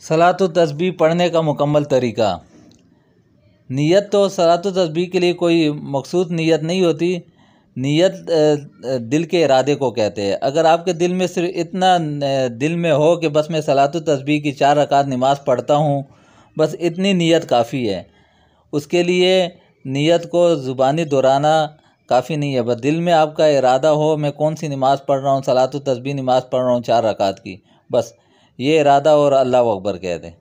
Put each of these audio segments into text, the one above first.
सलात व तस्बीह पढ़ने का मुकम्मल तरीका। नियत तो सलात व तस्बीह के लिए कोई मखसूस नियत नहीं होती। नियत दिल के इरादे को कहते हैं। अगर आपके दिल में सिर्फ इतना दिल में हो कि बस मैं सलात व तस्बीह की 4 रकात नमाज़ पढ़ता हूँ, बस इतनी नियत काफ़ी है। उसके लिए नियत को ज़ुबानी दोहराना काफ़ी नहीं है। बस दिल में आपका इरादा हो मैं कौन सी नमाज़ पढ़ रहा हूँ, सलात व तस्बीह नमाज़ पढ़ रहा हूँ 4 रकात की, बस ये इरादा और अल्लाह अकबर कह दें।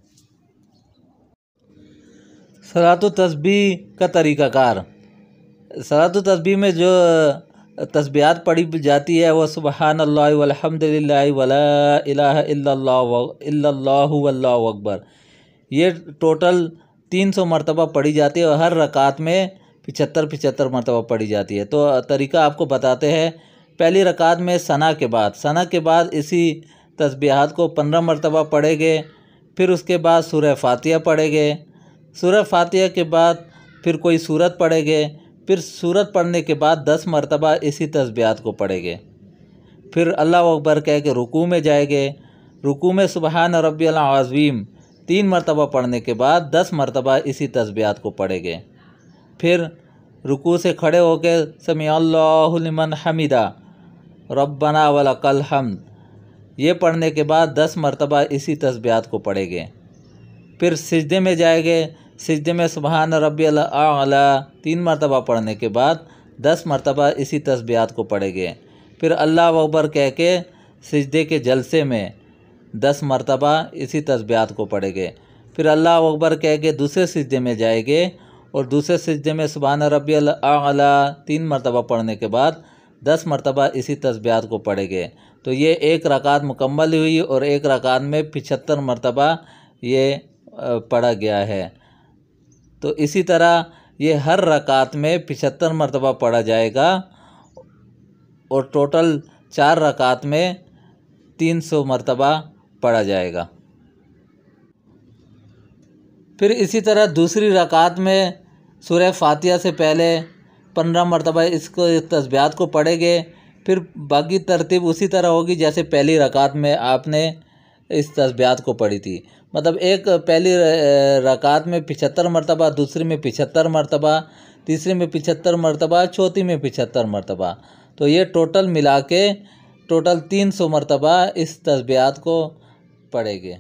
सलात व तस्बीह का तरीक़ाकार। सलात व तस्बीह में जो तस्बीहात पढ़ी जाती है वह सुबहानल्लाह वल्हम्दुलिल्लाह वला इलाहा इल्लल्लाहु वल्लाहु अकबर, ये टोटल 300 मरतबा पढ़ी जाती है और हर रकात में 75 मरतबा पढ़ी जाती है। तो तरीका आपको बताते हैं। पहली रकात में सना के बाद इसी तस्बीहात को 15 मरतबा पढ़ेंगे। फिर उसके बाद सूरह फातिहा पढ़ेंगे। सूरह फातिहा के बाद फिर कोई सूरत पढ़ेंगे। फिर सूरत पढ़ने के बाद 10 मरतबा इसी तस्बीहात को पढ़ेंगे। फिर अल्लाह अकबर कह के रुकू में जाएंगे। रुकू में सुबहान रब्बियल अज़ीम 3 मरतबा पढ़ने के बाद 10 मरतबा इसी तस्बीहात को पढ़ेंगे। फिर रुकू से खड़े होकर समी अल्लाहु लिमन हमिदा रब्बना वलकल हम्द, ये पढ़ने के बाद 10 मरतबा इसी तस्बीहात को पढ़ेंगे। फिर सिजदे में जाएंगे। सिजदे में सुबहान रब्बियल आला 3 मरतबा पढ़ने के बाद 10 मरतबा इसी तस्बीहात को पढ़ेंगे। फिर अल्लाह अकबर कह के सिजदे के जलसे में 10 मरतबा इसी तस्बीहात को पढ़ेंगे। फिर अल्लाह अकबर कह के दूसरे सिजदे में जाएंगे और दूसरे सिजदे में सुबहान रब्बियल आला 3 मरतबा पढ़ने के बाद 10 मरतबा इसी तस्बीहात को पढ़ेंगे। तो ये एक रकात मुकम्मल हुई और एक रकात में 75 मरतबा ये पढ़ा गया है। तो इसी तरह ये हर रकात में 75 मरतबा पढ़ा जाएगा और टोटल 4 रकात में 300 मरतबा पढ़ा जाएगा। फिर इसी तरह दूसरी रकात में सूरह फातिहा से पहले 15 मरतबा इसको तस्बीहात को पढ़ेंगे। फिर बाकी तरतीब उसी तरह होगी जैसे पहली रकात में आपने इस तस्बीहात को पढ़ी थी। मतलब एक पहली रकात में 75 मरतबा, दूसरी में 75 मरतबा, तीसरी में 75 मरतबा, चौथी में 75 मरतबा। तो ये टोटल मिला के टोटल 300 मरतबा इस तस्बीहात को पढ़ेंगे।